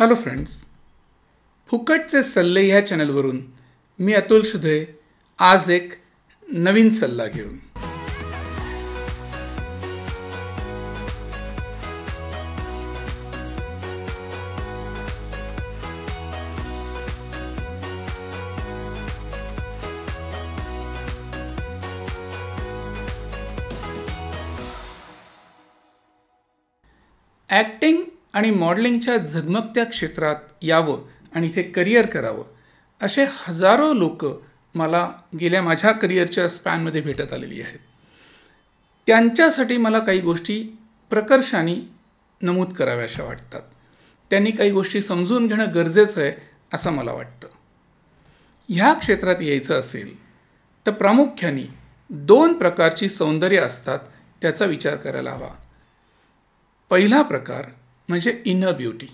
Hello friends, फुकटचे सल्ले ह्या चॅनलवरून मी अतुल सुधे आज एक नवीन सल्ला घेऊन. ॲक्टिंग आणि मॉडेलिंगच्या झगमगत्या क्षेत्रात यावं आणि इथे करिअर करावं असे हजारो लोक मला गेल्या माझ्या करिअरच्या स्पॅनमध्ये भेटत आलेली आहेत. त्यांच्यासाठी मला काही गोष्टी प्रकर्षाने नमूद कराव्याशा वाटतात. त्यांनी काही गोष्टी समजून घेणं गरजेचं आहे असं मला वाटतं. ह्या क्षेत्रात यायचं असेल तर प्रामुख्याने 2 प्रकारची सौंदर्य असतात, त्याचा विचार करायला हवा. पहिला प्रकार म्हणजे इनर ब्युटी,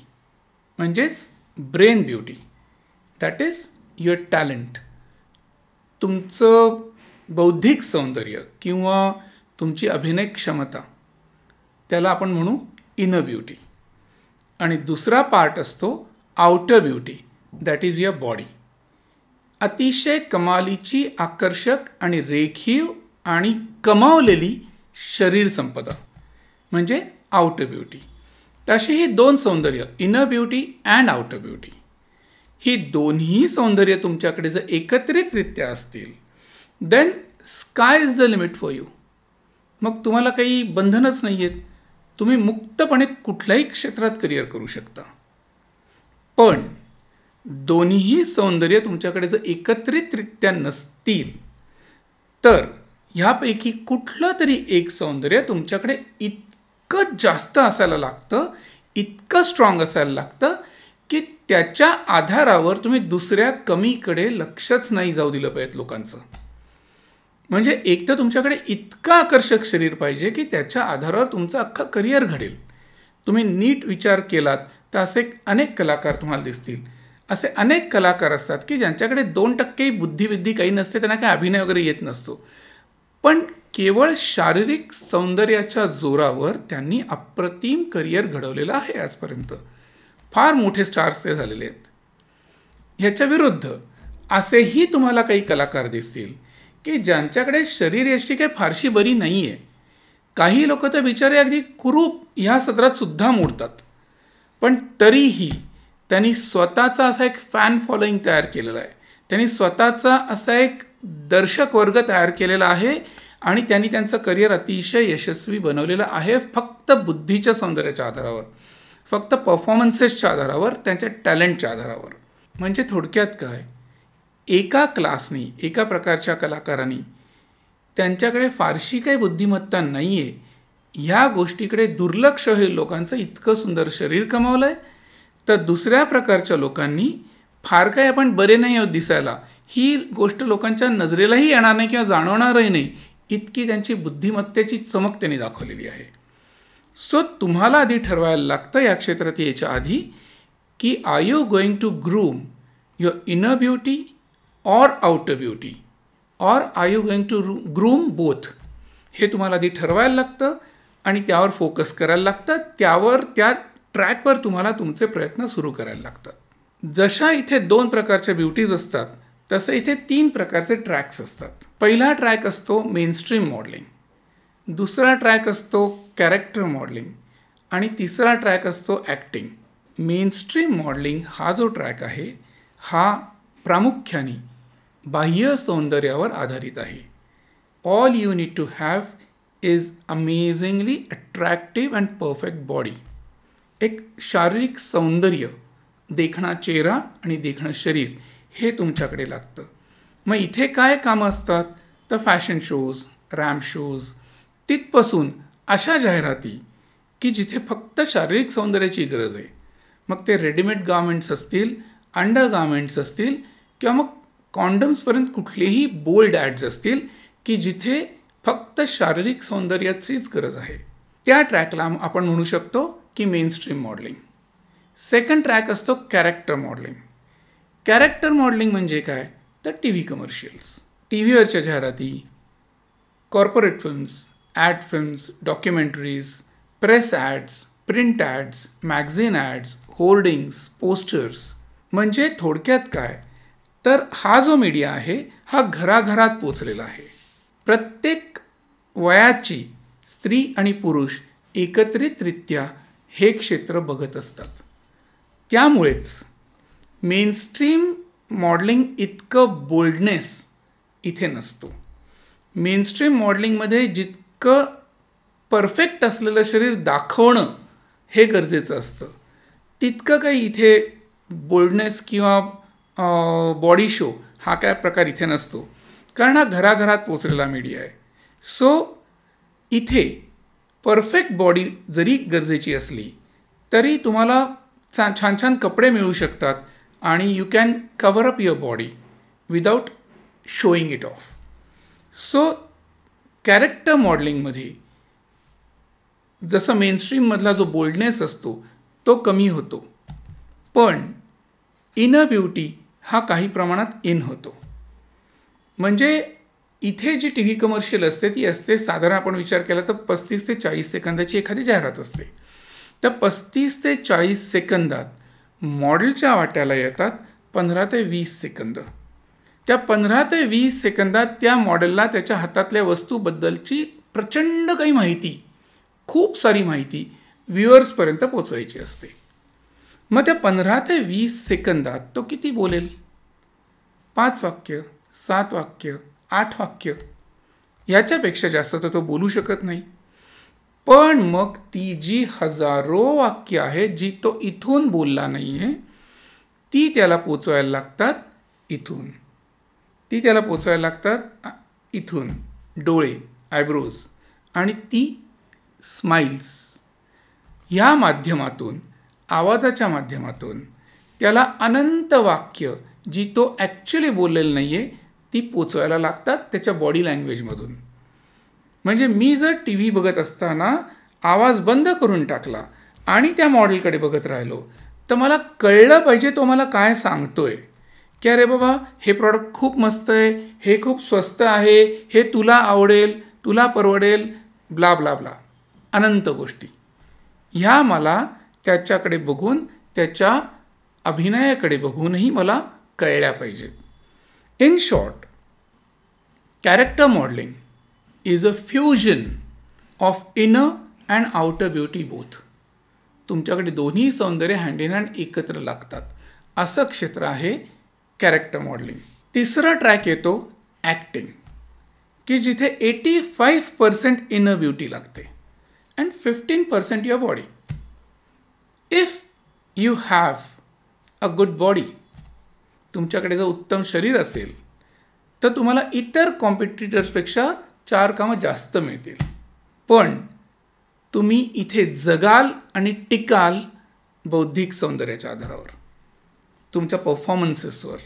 म्हणजेच brain beauty. That is your talent. तुमचं बौद्धिक सौंदर्य किंवा तुमची अभिनय क्षमता, त्याला आपण म्हणू इनर ब्युटी. आणि दुसरा पार्ट असतो outer beauty, that is your body. अतिशय कमालीची, आकर्षक आणि रेखीव आणि कमावलेली शरीर संपदा म्हणजे आउटर ब्युटी. तशी ही 2 सौंदर्य, inner beauty and outer beauty, ही दोन्ही सौंदर्य तुमच्याकडे जर एकत्रितरित्या असतील then sky is the limit for you. मग तुम्हाला काही बंधनच नाही आहेत. तुम्ही मुक्तपणे कुठल्याही क्षेत्रात करिअर करू शकता. पण दोन्हीही सौंदर्य तुमच्याकडे जर एकत्रितरित्या नसतील तर ह्यापैकी कुठलं तरी एक सौंदर्य तुमच्याकडे इतकं जास्त असायला लागतं, इतकं स्ट्रॉंग असायला लागतं की त्याच्या आधारावर तुम्ही दुसऱ्या कमीकडे लक्षच नाही जाऊ दिलं पाहिजे लोकांचं. म्हणजे एक तर तुमच्याकडे इतकं आकर्षक शरीर पाहिजे की त्याच्या आधारावर तुमचं अख्खं करिअर घडेल. तुम्ही नीट विचार केलात तर असे अनेक कलाकार तुम्हाला दिसतील. असे अनेक कलाकार असतात की ज्यांच्याकडे 2% बुद्धिविद्धी काही नसते, त्यांना काही अभिनय वगैरे येत नसतो, पण केवळ शारीरिक सौंदर्याच्या जोरावर त्यांनी अप्रतिम करिअर घडवलेलं आहे. आजपर्यंत फार मोठे स्टार्स ते झालेले आहेत. ह्याच्या विरुद्ध असेही तुम्हाला काही कलाकार दिसतील की ज्यांच्याकडे शरीरयष्टी काही फारशी बरी नाही आहे. काही लोक तर बिचारे अगदी कुरूप ह्या सदरात सुद्धा मोडतात, पण तरीही त्यांनी स्वतःचा असा एक फॅन फॉलोईंग तयार केलेला आहे. त्यांनी स्वतःचा असा एक दर्शक वर्ग तयार केलेला आहे आणि त्यांनी त्यांचं करिअर अतिशय यशस्वी बनवलेलं आहे. फक्त बुद्धीच्या सौंदर्याच्या आधारावर, फक्त परफॉर्मन्सेसच्या आधारावर, त्यांच्या टॅलेंटच्या आधारावर. म्हणजे थोडक्यात काय, एका क्लासनी, एका प्रकारच्या कलाकारांनी त्यांच्याकडे फारशी काही बुद्धिमत्ता नाही आहे ह्या गोष्टीकडे दुर्लक्ष होईल लोकांचं इतकं सुंदर शरीर कमावलं आहे, तर दुसऱ्या प्रकारच्या लोकांनी फार काही आपण बरे नाही आहोत दिसायला ही गोष्ट लोकांच्या नजरेलाही येणार नाही किंवा जाणवणारही नाही, इतकी त्यांची बुद्धिमत्तेची चमक त्यांनी दाखवलेली आहे. सो तुम्हाला आधी ठरवायला लागतं या क्षेत्रात यायच्या आधी की are you going to groom your inner beauty or outer beauty, or are you going to groom both. हे तुम्हाला आधी ठरवायला लागतं आणि त्यावर फोकस करायला लागतं. त्यावर, त्या ट्रॅकवर तुम्हाला तुमचे प्रयत्न सुरू करायला लागतात. जशा इथे 2 प्रकारच्या ब्युटीज असतात तसं इथे 3 प्रकारचे ट्रॅक्स असतात. पहिला ट्रॅक असतो मेनस्ट्रीम मॉडेलिंग, दुसरा ट्रॅक असतो कॅरेक्टर मॉडेलिंग आणि तिसरा ट्रॅक असतो ॲक्टिंग. मेनस्ट्रीम मॉडेलिंग हा जो ट्रॅक आहे हा प्रामुख्याने बाह्य सौंदर्यावर आधारित आहे. All you need to have is amazingly attractive and perfect body. एक शारीरिक सौंदर्य, देखणा चेहरा आणि देखणं शरीर हे तुमच्याकडे लागतं. मग इथे काय कामं असतात तर फॅशन शोज, रॅम्प शोज, तिथपासून अशा जाहिराती की जिथे फक्त शारीरिक सौंदर्याची गरज आहे. मग ते रेडीमेड गार्मेंट्स असतील, अंडर गार्मेंट्स असतील किंवा मग कॉन्डम्सपर्यंत कुठलेही बोल्ड ॲड्स असतील की जिथे फक्त शारीरिक सौंदर्याचीच गरज आहे. त्या ट्रॅकला आपण म्हणू शकतो की मेनस्ट्रीम मॉडेलिंग. सेकंड ट्रॅक असतो कॅरेक्टर मॉडेलिंग. कॅरेक्टर मॉडेलिंग म्हणजे काय तर TV कमर्शियल्स, TVवरच्या जाहिराती, corporate films, ad films, documentaries, press ads, print ads, magazine ads, hoardings, posters. म्हणजे थोडक्यात काय तर हा जो मीडिया आहे हा घराघरात पोचलेला आहे. प्रत्येक वयाची स्त्री आणि पुरुष एकत्रितरित्या हे क्षेत्र बघत असतात. त्यामुळेच मेनस्ट्रीम मॉडेलिंग इतकं बोल्डनेस इथे नसतो. मेनस्ट्रीम मॉडेलिंगमध्ये जितकं परफेक्ट असलेलं शरीर दाखवणं हे गरजेचं असतं तितकं काही इथे बोल्डनेस किंवा बॉडी शो हा काय प्रकार इथे नसतो, कारण हा घराघरात पोचलेला मीडिया आहे. सो इथे परफेक्ट बॉडी जरी गरजेची असली तरी तुम्हाला छान छान कपडे मिळू शकतात आणि you can cover up your body without showing it off. So character मॉडेलिंगमध्ये जसं मेनस्ट्रीममधला जो बोल्डनेस असतो तो कमी होतो, पण इनर ब्युटी हा काही प्रमाणात इन होतो. म्हणजे इथे जी टी व्ही कमर्शियल असते ती असते साधारण आपण विचार केला तर 35 ते 40 सेकंदाची एखादी जाहिरात असते. तर 35 ते 40 सेकंदात मॉडेलच्या वाट्याला येतात 15 ते 20 सेकंद. त्या 15 ते 20 सेकंदात त्या मॉडेलला त्याच्या हातातल्या वस्तूबद्दलची प्रचंड काही माहिती, खूप सारी माहिती व्ह्युअर्सपर्यंत पोचवायची असते. मग त्या 15 ते 20 सेकंदात तो किती बोलेल? 5 वाक्य, 7 वाक्य, 8 वाक्य, याच्यापेक्षा जास्त तर तो बोलू शकत नाही. पण मग ती जी हजारो वाक्य आहेत जी तो इथून बोलला नाही आहे ती त्याला पोचवायला लागतात इथून. ती त्याला पोचवायला लागतात इथून, डोळे, आयब्रोज आणि ती स्माइल्स. ह्या माध्यमातून, आवाजाच्या माध्यमातून त्याला अनंत वाक्य जी तो ॲक्च्युली बोललेलं नाही आहे ती पोचवायला लागतात त्याच्या बॉडी लँग्वेजमधून. म्हणजे मी जर टी व्ही बघत असताना आवाज बंद करून टाकला आणि त्या मॉडेलकडे बघत राहिलो तर मला कळलं पाहिजे तो मला काय सांगतोय, की अरे बाबा हे प्रॉडक्ट खूप मस्त आहे, हे खूप स्वस्त आहे, हे तुला आवडेल, तुला परवडेल, ब्ला ब्ला ब्ला, अनंत गोष्टी. ह्या मला त्याच्याकडे बघून, त्याच्या अभिनयाकडे बघूनही मला कळल्या पाहिजेत. In short, character modelling is a fusion of inner and outer beauty both. तुमच्याकडे दोन्ही सौंदर्य हँड इन हँड एकत्र लागतात असं क्षेत्र आहे कॅरेक्टर मॉडेलिंग. तिसरा ट्रॅक येतो ॲक्टिंग, की जिथे 85% इनर ब्युटी लागते and 15% your body. If you have a good body, तुमच्याकडे जर उत्तम शरीर असेल तर तुम्हाला इतर कॉम्पिटिटर्सपेक्षा 4 कामं जास्त मिळतील. पण तुम्ही इथे जगाल आणि टिकाल बौद्धिक सौंदर्याच्या आधारावर, तुमच्या परफॉर्मन्सेसवर.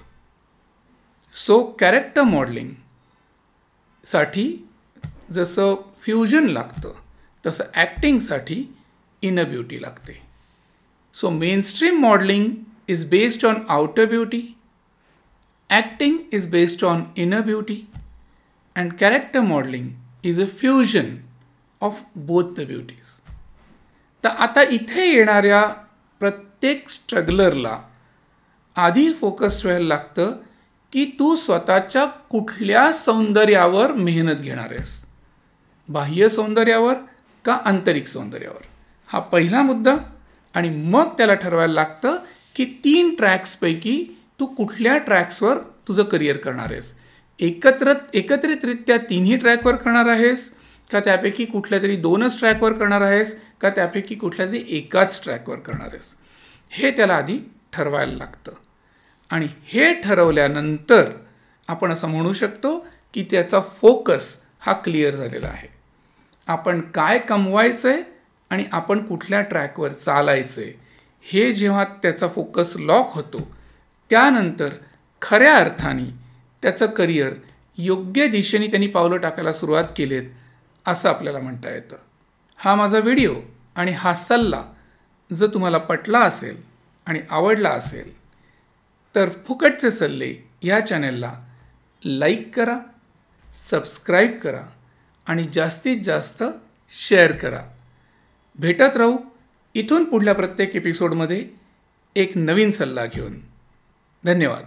सो कॅरेक्टर मॉडेलिंगसाठी जसं फ्युजन लागतं तसं ॲक्टिंगसाठी इनर ब्युटी लागते. So mainstream modelling is based on outer beauty, acting is based on inner beauty, and character modeling is a fusion of both the beauties. तर आता इथे येणाऱ्या प्रत्येक स्ट्रगलरला आधी फोकस व्हायला लागतं की तू स्वतःच्या कुठल्या सौंदर्यावर मेहनत घेणार आहेस, बाह्य सौंदर्यावर का आंतरिक सौंदर्यावर, हा पहिला मुद्दा. आणि मग त्याला ठरवायला लागतं की 3 ट्रॅक्सपैकी तू कुठल्या ट्रॅक्सवर तुझं करिअर करणार आहेस. एकत्रितरित्या 3ही ट्रॅकवर करणार आहेस का त्यापैकी कुठल्या तरी 2च ट्रॅकवर करणार आहेस का त्यापैकी कुठल्या तरी एकाच ट्रॅकवर करणार आहेस, हे त्याला आधी ठरवायला लागतं. आणि हे ठरवल्यानंतर आपण असं म्हणू शकतो की त्याचा फोकस हा क्लिअर झालेला आहे. आपण काय कमवायचं आहे आणि आपण कुठल्या ट्रॅकवर चालायचं आहे हे जेव्हा त्याचा फोकस लॉक होतो त्यानंतर खऱ्या अर्थाने त्याचं करिअर योग्य दिशेने त्यांनी पावलं टाकायला सुरुवात केलीत असं आपल्याला म्हणता येतं. हा माझा व्हिडिओ आणि हा सल्ला जर तुम्हाला पटला असेल आणि आवडला असेल तर फुकटचे सल्ले या चॅनलला लाईक करा, सबस्क्राईब करा आणि जास्तीत जास्त शेअर करा. भेटत राहू इथून पुढल्या प्रत्येक एपिसोडमध्ये एक नवीन सल्ला घेऊन. धन्यवाद.